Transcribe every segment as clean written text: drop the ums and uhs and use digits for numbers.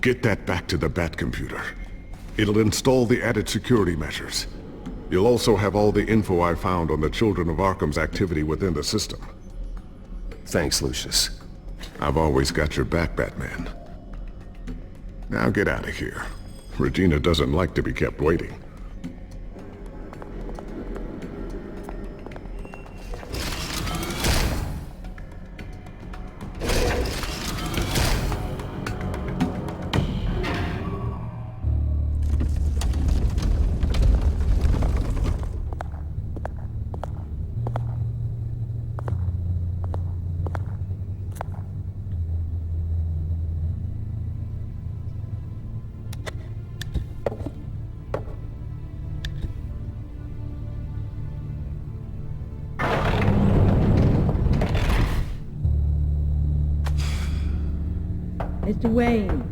Get that back to the Bat computer. It'll install the added security measures. You'll also have all the info I found on the Children of Arkham's activity within the system. Thanks, Lucius. I've always got your back, Batman. Now get out of here. Regina doesn't like to be kept waiting. Mr. Wayne.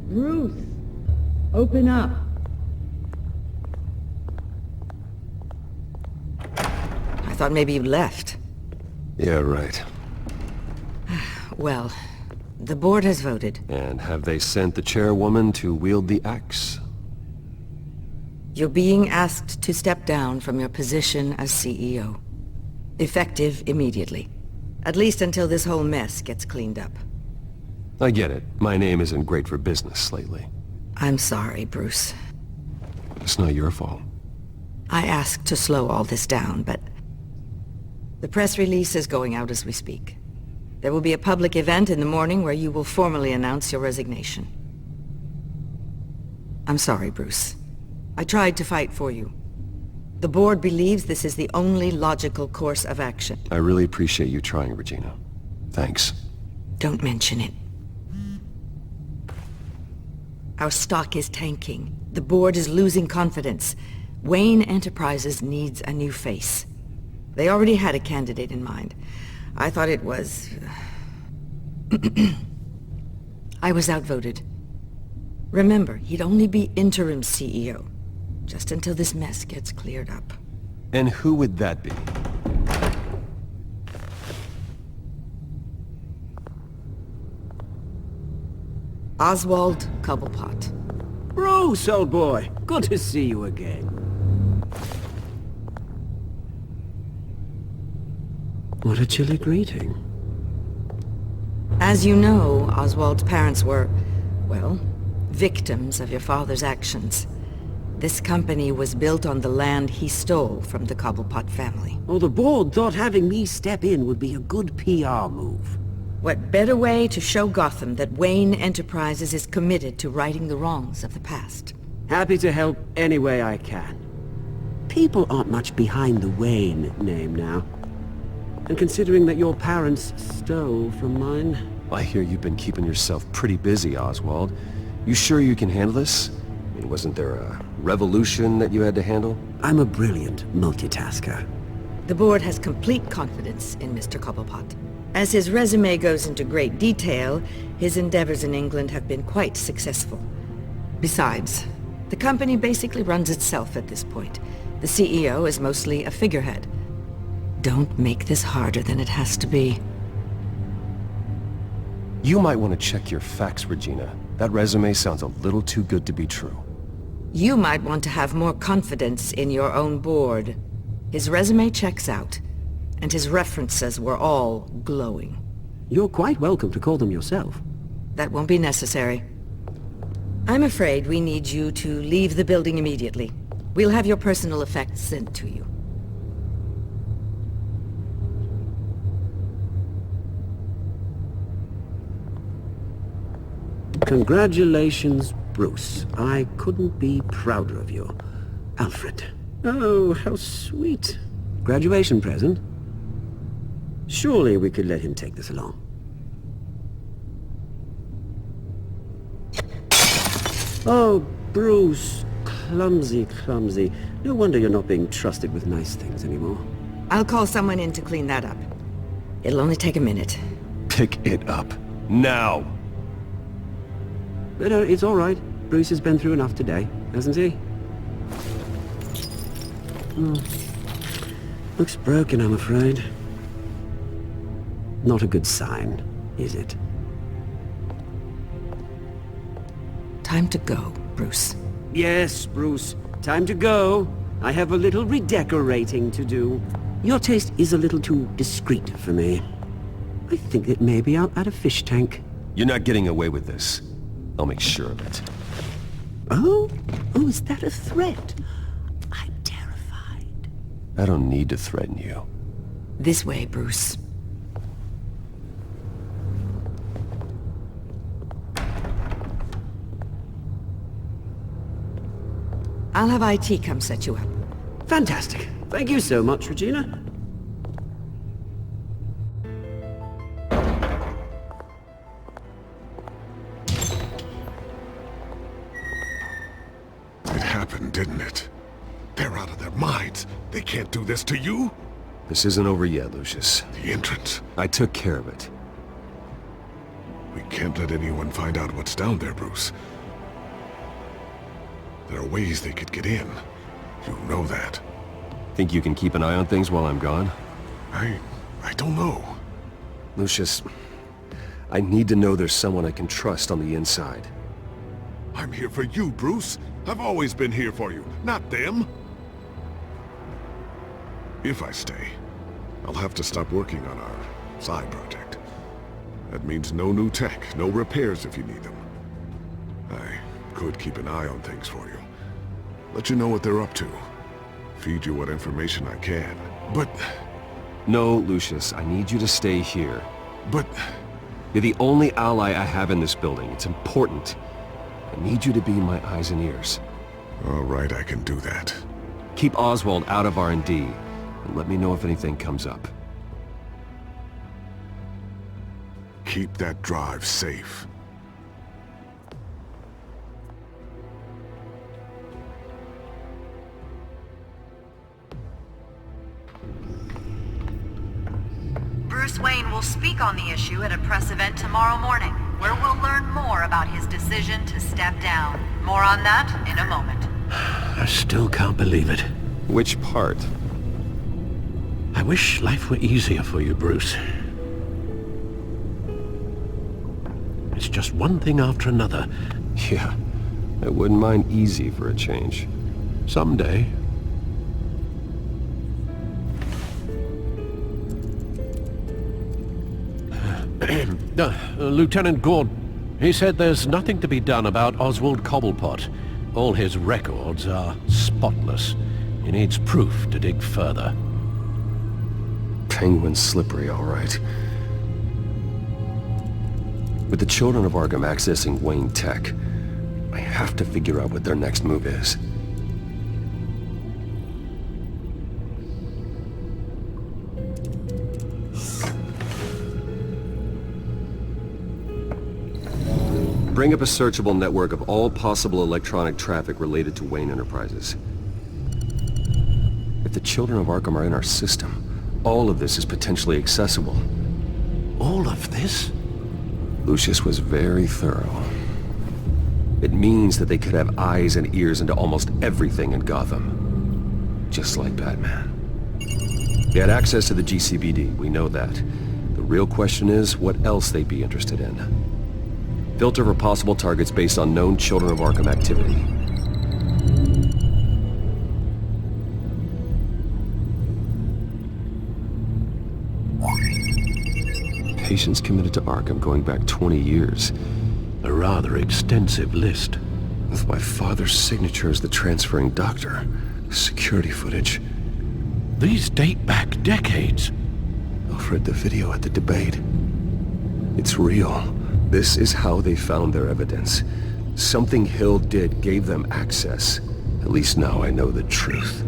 Bruce. Open up. I thought maybe you left. Yeah, right. Well, the board has voted. And have they sent the chairwoman to wield the axe? You're being asked to step down from your position as CEO. Effective immediately. At least until this whole mess gets cleaned up. I get it. My name isn't great for business lately. I'm sorry, Bruce. It's not your fault. I asked to slow all this down, but... the press release is going out as we speak. There will be a public event in the morning where you will formally announce your resignation. I'm sorry, Bruce. I tried to fight for you. The board believes this is the only logical course of action. I really appreciate you trying, Regina. Thanks. Don't mention it. Our stock is tanking. The board is losing confidence. Wayne Enterprises needs a new face. They already had a candidate in mind. I thought it was... I was outvoted. Remember, he'd only be interim CEO. Just until this mess gets cleared up. And who would that be? Oswald Cobblepot. Bruce, old boy. Good to see you again. What a chilly greeting. As you know, Oswald's parents were, well, victims of your father's actions. This company was built on the land he stole from the Cobblepot family. Well, the board thought having me step in would be a good PR move. What better way to show Gotham that Wayne Enterprises is committed to righting the wrongs of the past? Happy to help any way I can. People aren't much behind the Wayne name now. And considering that your parents stole from mine... I hear you've been keeping yourself pretty busy, Oswald. You sure you can handle this? I mean, wasn't there a revolution that you had to handle? I'm a brilliant multitasker. The board has complete confidence in Mr. Cobblepot. As his resume goes into great detail, his endeavors in England have been quite successful. Besides, the company basically runs itself at this point. The CEO is mostly a figurehead. Don't make this harder than it has to be. You might want to check your facts, Regina. That resume sounds a little too good to be true. You might want to have more confidence in your own board. His resume checks out, and his references were all glowing. You're quite welcome to call them yourself. That won't be necessary. I'm afraid we need you to leave the building immediately. We'll have your personal effects sent to you. Congratulations, Bruce. I couldn't be prouder of you. Alfred. Oh, how sweet. Graduation present? Surely we could let him take this along. Oh, Bruce. Clumsy, clumsy. No wonder you're not being trusted with nice things anymore. I'll call someone in to clean that up. It'll only take a minute. Pick it up. Now! But it's all right. Bruce has been through enough today, hasn't he? Looks broken, I'm afraid. Not a good sign, is it? Time to go, Bruce. Yes, Bruce. Time to go. I have a little redecorating to do. Your taste is a little too discreet for me. I think that maybe I'll add a fish tank. You're not getting away with this. I'll make sure of it. Oh? Oh, is that a threat? I'm terrified. I don't need to threaten you. This way, Bruce. I'll have IT come set you up. Fantastic. Thank you so much, Regina. It happened, didn't it? They're out of their minds. They can't do this to you. This isn't over yet, Lucius. The entrance. I took care of it. We can't let anyone find out what's down there, Bruce. There are ways they could get in. You know that. Think you can keep an eye on things while I'm gone? I don't know. Lucius, I need to know there's someone I can trust on the inside. I'm here for you, Bruce. I've always been here for you, not them. If I stay, I'll have to stop working on our side project. That means no new tech, no repairs if you need them. I could keep an eye on things for you. Let you know what they're up to. Feed you what information I can. But... No, Lucius, I need you to stay here. But... You're the only ally I have in this building. It's important. I need you to be my eyes and ears. All right, I can do that. Keep Oswald out of R&D, and let me know if anything comes up. Keep that drive safe. Bruce Wayne will speak on the issue at a press event tomorrow morning, where we'll learn more about his decision to step down. More on that in a moment. I still can't believe it. Which part? I wish life were easier for you, Bruce. It's just one thing after another. Yeah, I wouldn't mind easy for a change. Someday. Lieutenant Gordon, he said there's nothing to be done about Oswald Cobblepot. All his records are spotless. He needs proof to dig further. Penguin's slippery, all right. With the children of Arkham accessing Wayne Tech, I have to figure out what their next move is. Bring up a searchable network of all possible electronic traffic related to Wayne Enterprises. If the children of Arkham are in our system, all of this is potentially accessible. All of this? Lucius was very thorough. It means that they could have eyes and ears into almost everything in Gotham. Just like Batman. They had access to the GCPD, we know that. The real question is what else they'd be interested in. Filter for possible targets based on known Children of Arkham activity. Patients committed to Arkham going back 20 years. A rather extensive list. With my father's signature as the transferring doctor. Security footage. These date back decades. I've read the video at the debate. It's real. This is how they found their evidence. Something Hill did gave them access. At least now I know the truth.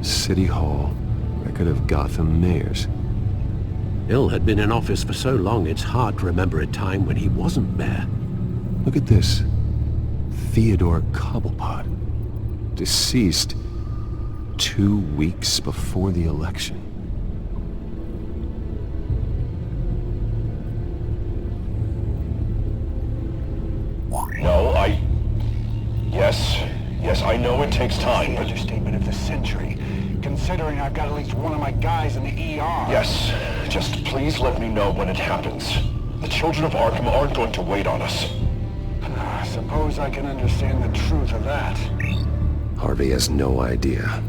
City Hall. Record of Gotham mayors. Hill had been in office for so long it's hard to remember a time when he wasn't mayor. Look at this. Theodore Cobblepot. Deceased 2 weeks before the election. No, Yes, I know it takes time, but... Understatement of the century. Consider considering I've got at least one of my guys in the ER. Yes, just please let me know when it happens. The children of Arkham aren't going to wait on us. I suppose I can understand the truth of that. Harvey has no idea.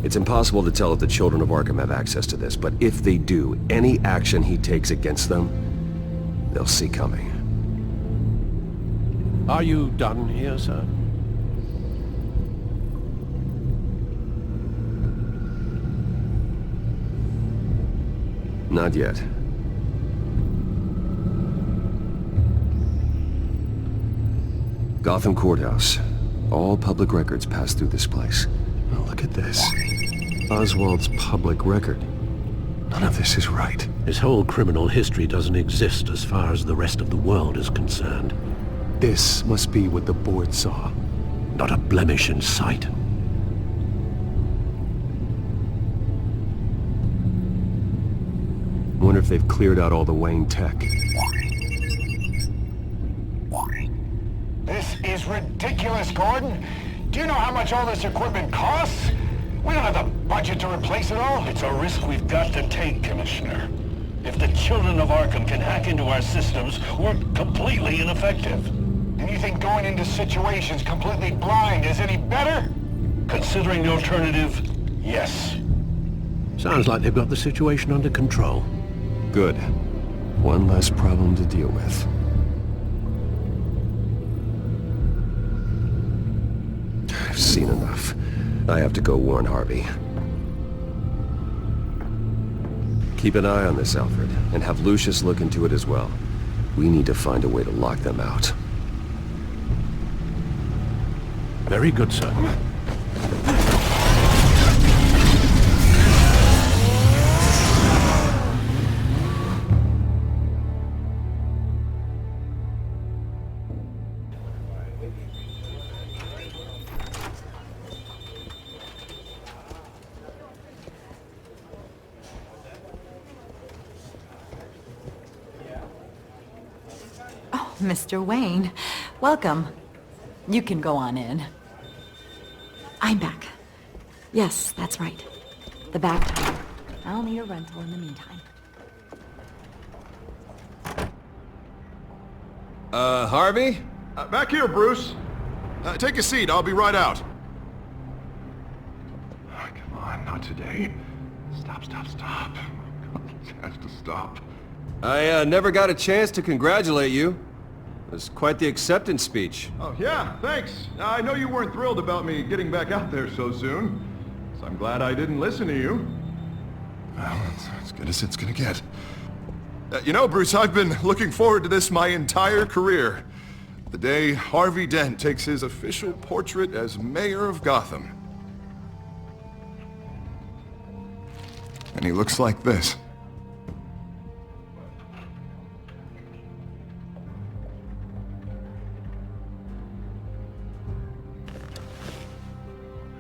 It's impossible to tell if the children of Arkham have access to this, but if they do, any action he takes against them, they'll see coming. Are you done here, sir? Not yet. Gotham Courthouse. All public records pass through this place. Oh, look at this. Oswald's public record. None of this is right. His whole criminal history doesn't exist as far as the rest of the world is concerned. This must be what the board saw. Not a blemish in sight. Wonder if they've cleared out all the Wayne tech. This is ridiculous, Gordon. Do you know how much all this equipment costs? We don't have the budget to replace it all. It's a risk we've got to take, Commissioner. If the children of Arkham can hack into our systems, we're completely ineffective. And you think going into situations completely blind is any better? Considering the alternative, yes. Sounds like they've got the situation under control. Good. One less problem to deal with. I've seen enough. I have to go warn Harvey. Keep an eye on this, Alfred, and have Lucius look into it as well. We need to find a way to lock them out. Very good, sir. Mr. Wayne, welcome. You can go on in. I'm back. Yes, that's right. The back door. I'll need a rental in the meantime. Harvey? Back here, Bruce. Take a seat, I'll be right out. Oh, come on, not today. Stop. It has to stop. I never got a chance to congratulate you. It was quite the acceptance speech. Oh, yeah, thanks. I know you weren't thrilled about me getting back out there so soon, so I'm glad I didn't listen to you. Well, it's as good as it's gonna get. You know, Bruce, I've been looking forward to this my entire career. The day Harvey Dent takes his official portrait as mayor of Gotham. And he looks like this.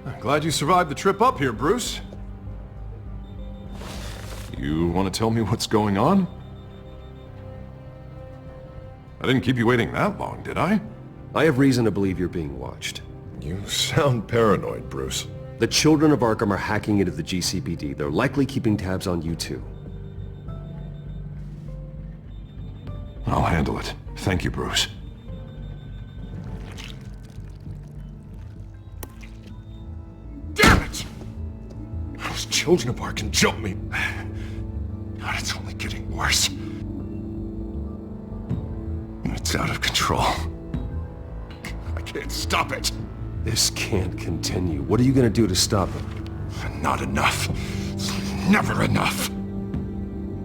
I'm glad you survived the trip up here, Bruce. You want to tell me what's going on? I didn't keep you waiting that long, did I? I have reason to believe you're being watched. You sound paranoid, Bruce. The children of Arkham are hacking into the GCPD. They're likely keeping tabs on you too. I'll handle it. Thank you, Bruce. Damn it! Those children of Arkham jumped me. God, it's only getting worse. It's out of control. I can't stop it. This can't continue. What are you gonna do to stop it? Not enough. Never enough.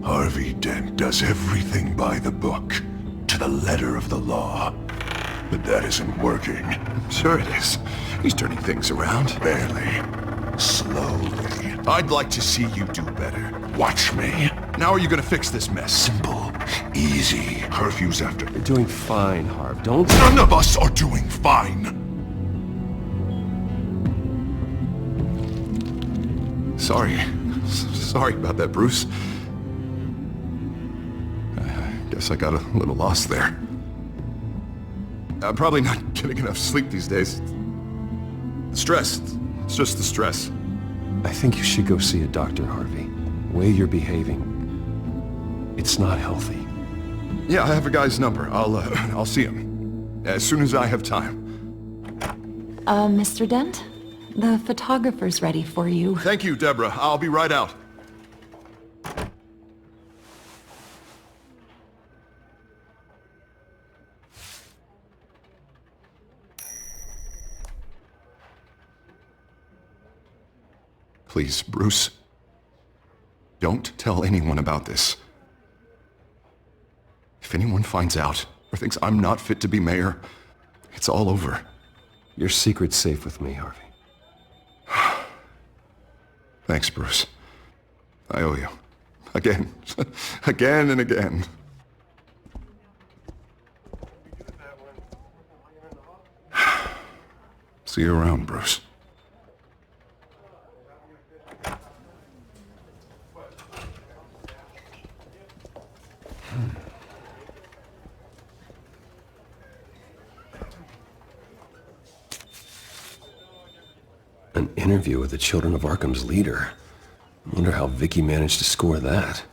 Harvey Dent does everything by the book, to the letter of the law. But that isn't working. Sure it is. He's turning things around. Barely. Slowly. I'd like to see you do better. Watch me. Now are you gonna fix this mess? Simple. Easy. Curfews after. You're doing fine, Harv. Don't... None of us are doing fine. Sorry about that, Bruce. I guess I got a little lost there. I'm probably not getting enough sleep these days. The stress. It's just the stress. I think you should go see a doctor, Harvey. The way you're behaving, it's not healthy. Yeah, I have a guy's number. I'll see him. As soon as I have time. Mr. Dent? The photographer's ready for you. Thank you, Deborah. I'll be right out. Please, Bruce. Don't tell anyone about this. If anyone finds out or thinks I'm not fit to be mayor, it's all over. Your secret's safe with me, Harvey. Thanks, Bruce. I owe you. Again. Again and again. See you around, Bruce. An interview with the Children of Arkham's leader. I wonder how Vicky managed to score that.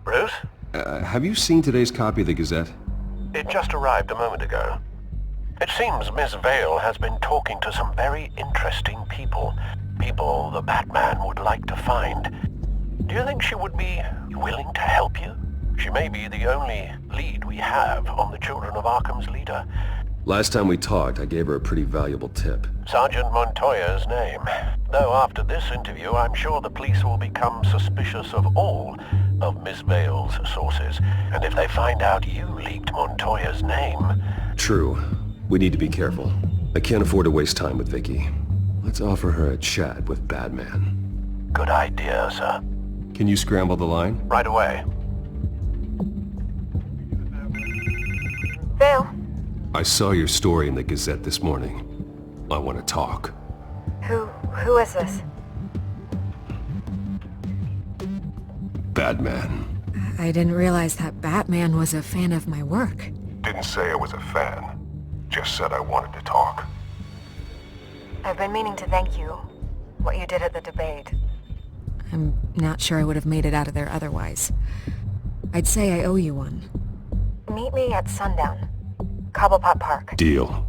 Bruce? Have you seen today's copy of the Gazette? It just arrived a moment ago. It seems Miss Vale has been talking to some very interesting people. People the Batman would like to find. Do you think she would be willing to help you? She may be the only lead we have on the Children of Arkham's leader. Last time we talked, I gave her a pretty valuable tip. Sergeant Montoya's name. Though after this interview, I'm sure the police will become suspicious of all of Miss Vale's sources. And if they find out you leaked Montoya's name... True. We need to be careful. I can't afford to waste time with Vicky. Let's offer her a chat with Batman. Good idea, sir. Can you scramble the line? Right away. Vale? I saw your story in the Gazette this morning. I want to talk. Who is this? Batman. I didn't realize that Batman was a fan of my work. Didn't say I was a fan. Just said I wanted to talk. I've been meaning to thank you. What you did at the debate. I'm not sure I would have made it out of there otherwise. I'd say I owe you one. Meet me at sundown. Cobblepot Park. Deal.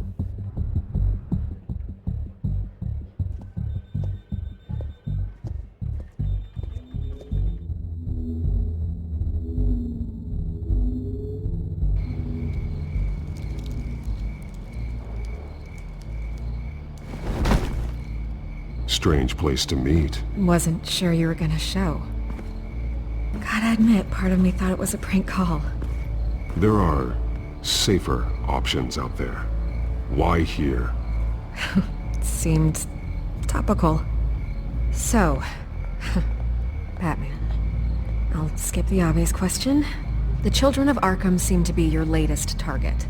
Strange place to meet. Wasn't sure you were gonna show. Gotta admit, part of me thought it was a prank call. There are safer options out there. Why here? Seemed topical. So, Batman. I'll skip the obvious question. The Children of Arkham seem to be your latest target.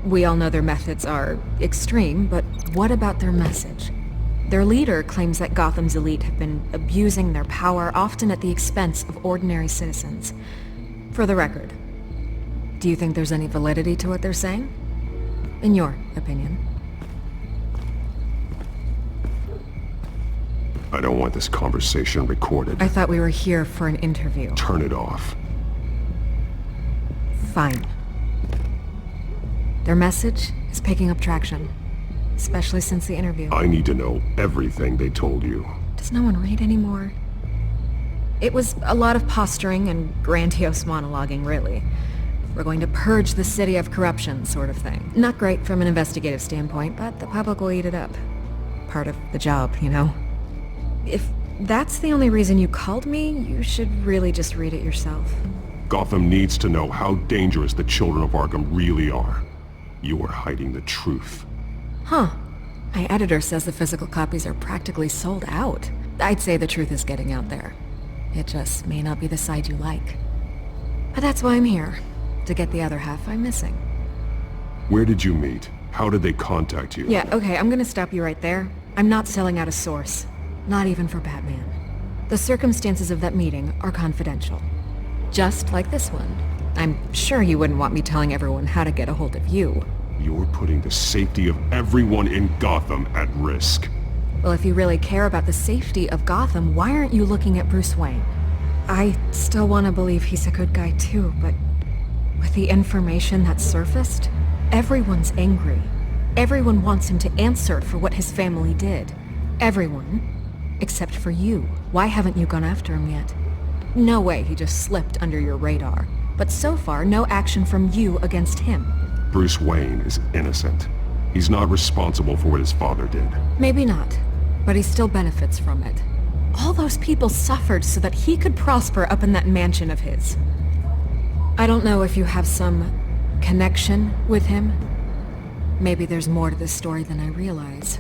We all know their methods are extreme, but what about their message? Their leader claims that Gotham's elite have been abusing their power, often at the expense of ordinary citizens. For the record, do you think there's any validity to what they're saying? In your opinion? I don't want this conversation recorded. I thought we were here for an interview. Turn it off. Fine. Their message is picking up traction. Especially since the interview. I need to know everything they told you. Does no one read anymore? It was a lot of posturing and grandiose monologuing, really. We're going to purge the city of corruption, sort of thing. Not great from an investigative standpoint, but the public will eat it up. Part of the job, you know? If that's the only reason you called me, you should really just read it yourself. Gotham needs to know how dangerous the Children of Arkham really are. You are hiding the truth. Huh. My editor says the physical copies are practically sold out. I'd say the truth is getting out there. It just may not be the side you like. But that's why I'm here. To get the other half I'm missing. Where did you meet? How did they contact you? Yeah, okay, I'm gonna stop you right there. I'm not selling out a source. Not even for Batman. The circumstances of that meeting are confidential. Just like this one. I'm sure you wouldn't want me telling everyone how to get a hold of you. You're putting the safety of everyone in Gotham at risk. Well, if you really care about the safety of Gotham, why aren't you looking at Bruce Wayne? I still want to believe he's a good guy too, but with the information that surfaced, everyone's angry. Everyone wants him to answer for what his family did. Everyone. Except for you. Why haven't you gone after him yet? No way he just slipped under your radar. But so far, no action from you against him. Bruce Wayne is innocent. He's not responsible for what his father did. Maybe not, but he still benefits from it. All those people suffered so that he could prosper up in that mansion of his. I don't know if you have some connection with him. Maybe there's more to this story than I realize.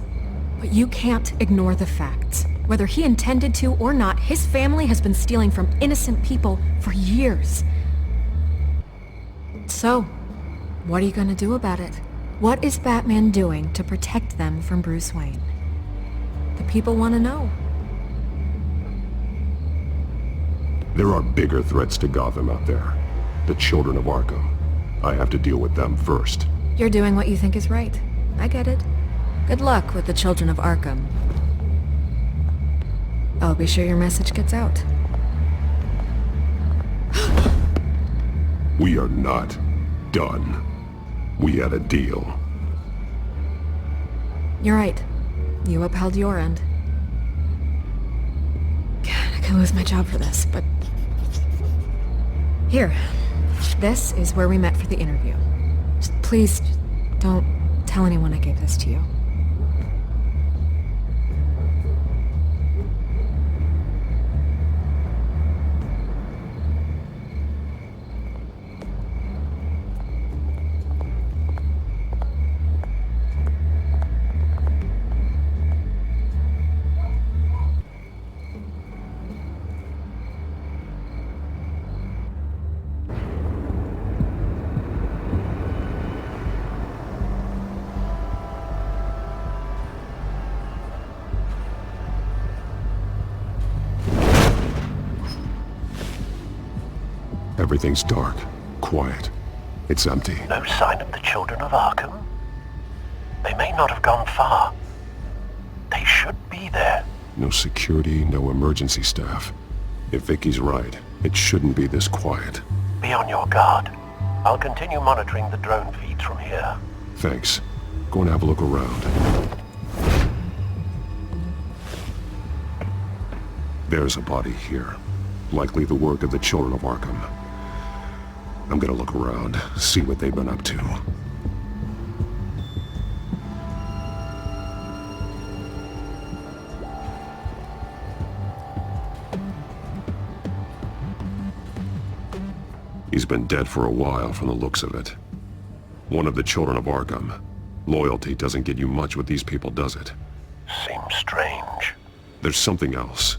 But you can't ignore the facts. Whether he intended to or not, his family has been stealing from innocent people for years. So, what are you gonna do about it? What is Batman doing to protect them from Bruce Wayne? The people want to know. There are bigger threats to Gotham out there. The children of Arkham. I have to deal with them first. You're doing what you think is right. I get it. Good luck with the children of Arkham. I'll be sure your message gets out. We are not done. We had a deal. You're right. You upheld your end. God, I could lose my job for this, but... Here. This is where we met for the interview. Please, don't tell anyone I gave this to you. Everything's dark, quiet. It's empty. No sign of the children of Arkham? They may not have gone far. They should be there. No security, no emergency staff. If Vicky's right, it shouldn't be this quiet. Be on your guard. I'll continue monitoring the drone feeds from here. Thanks. Go and have a look around. There's a body here. Likely the work of the children of Arkham. I'm gonna look around, see what they've been up to. He's been dead for a while from the looks of it. One of the children of Arkham. Loyalty doesn't get you much with these people, does it? Seems strange. There's something else.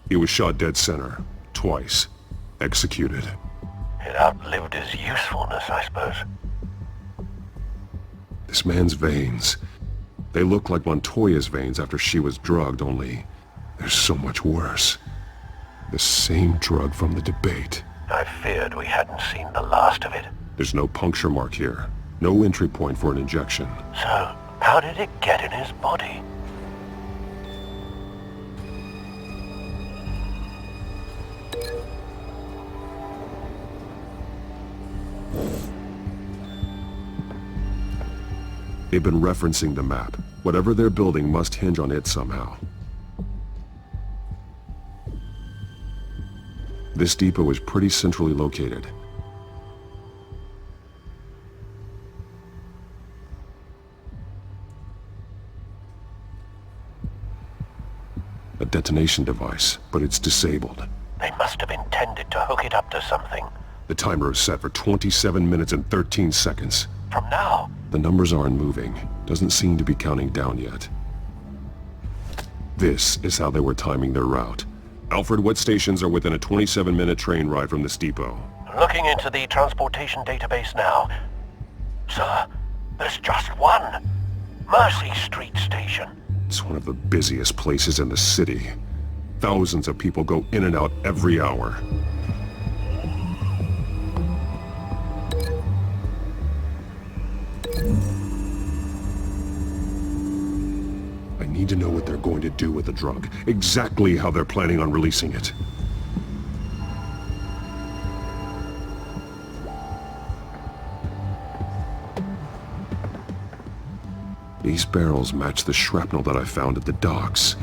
He was shot dead center, twice. Executed. It outlived his usefulness, I suppose. This man's veins. They look like Montoya's veins after she was drugged, only they're so much worse. The same drug from the debate. I feared we hadn't seen the last of it. There's no puncture mark here. No entry point for an injection. So, how did it get in his body? They've been referencing the map. Whatever they're building must hinge on it somehow. This depot is pretty centrally located. A detonation device, but it's disabled. They must have intended to hook it up to something. The timer is set for 27 minutes and 13 seconds. From now? The numbers aren't moving. Doesn't seem to be counting down yet. This is how they were timing their route. Alfred, what stations are within a 27-minute train ride from this depot? Looking into the transportation database now. Sir, there's just one. Mercy Street Station. It's one of the busiest places in the city. Thousands of people go in and out every hour. need to know what they're going to do with the drug. Exactly how they're planning on releasing it. These barrels match the shrapnel that I found at the docks.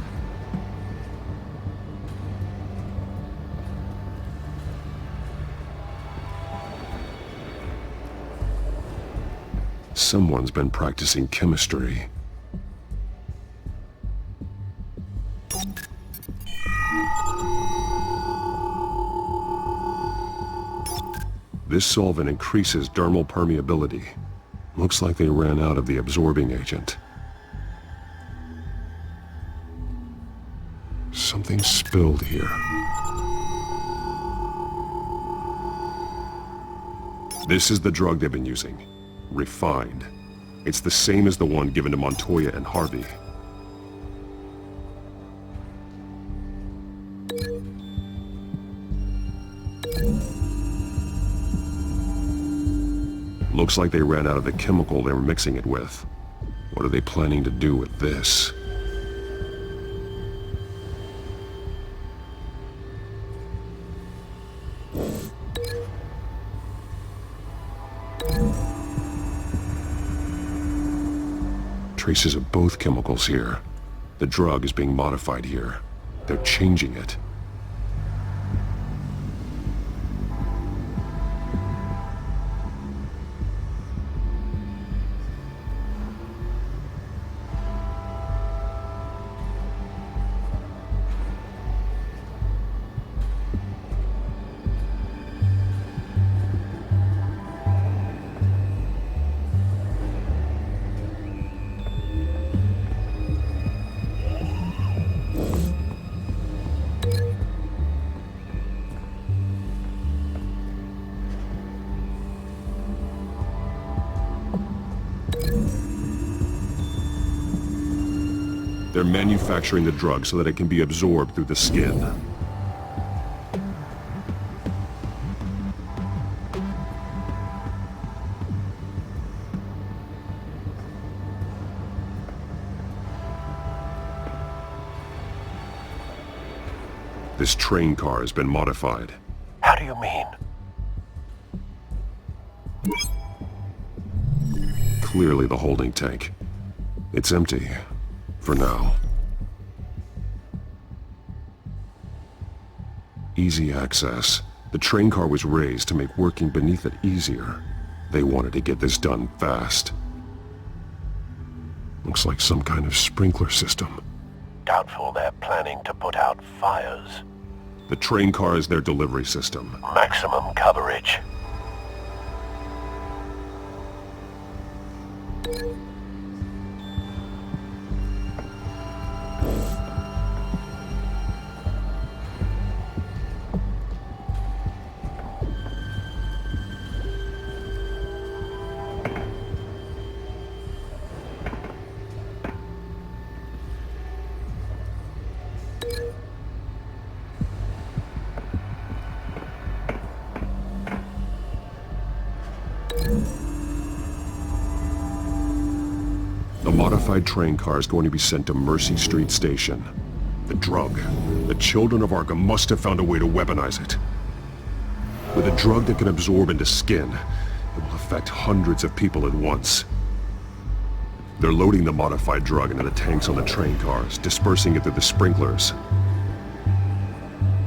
Someone's been practicing chemistry. This solvent increases dermal permeability. Looks like they ran out of the absorbing agent. Something spilled here. This is the drug they've been using. Refined. It's the same as the one given to Montoya and Harvey. Looks like they ran out of the chemical they were mixing it with. What are they planning to do with this? Traces of both chemicals here. The drug is being modified here. They're changing it. They're manufacturing the drug so that it can be absorbed through the skin. This train car has been modified. How do you mean? Clearly the holding tank. It's empty. For now. Easy access. The train car was raised to make working beneath it easier. They wanted to get this done fast. Looks like some kind of sprinkler system. Doubtful they're planning to put out fires. The train car is their delivery system. Maximum coverage. The modified train car is going to be sent to Mercy Street Station. The drug. The children of Arkham must have found a way to weaponize it. With a drug that can absorb into skin, it will affect hundreds of people at once. They're loading the modified drug into the tanks on the train cars, dispersing it through the sprinklers.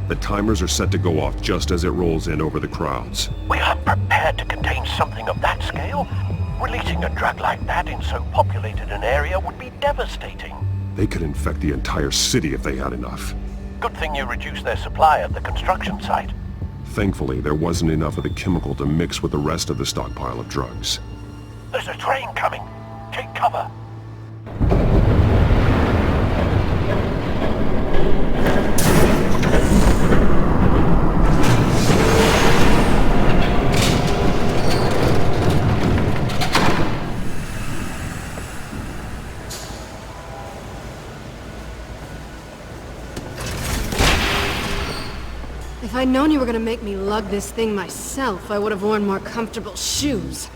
The timers are set to go off just as it rolls in over the crowds. We aren't prepared to contain something of that scale. Releasing a drug like that in so populated an area would be devastating. They could infect the entire city if they had enough. Good thing you reduced their supply at the construction site. Thankfully, there wasn't enough of the chemical to mix with the rest of the stockpile of drugs. There's a train coming. Take cover. If I'd known you were gonna make me lug this thing myself, I would have worn more comfortable shoes.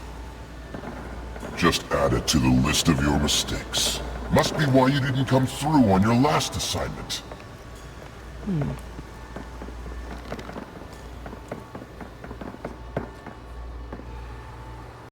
Just add it to the list of your mistakes. Must be why you didn't come through on your last assignment.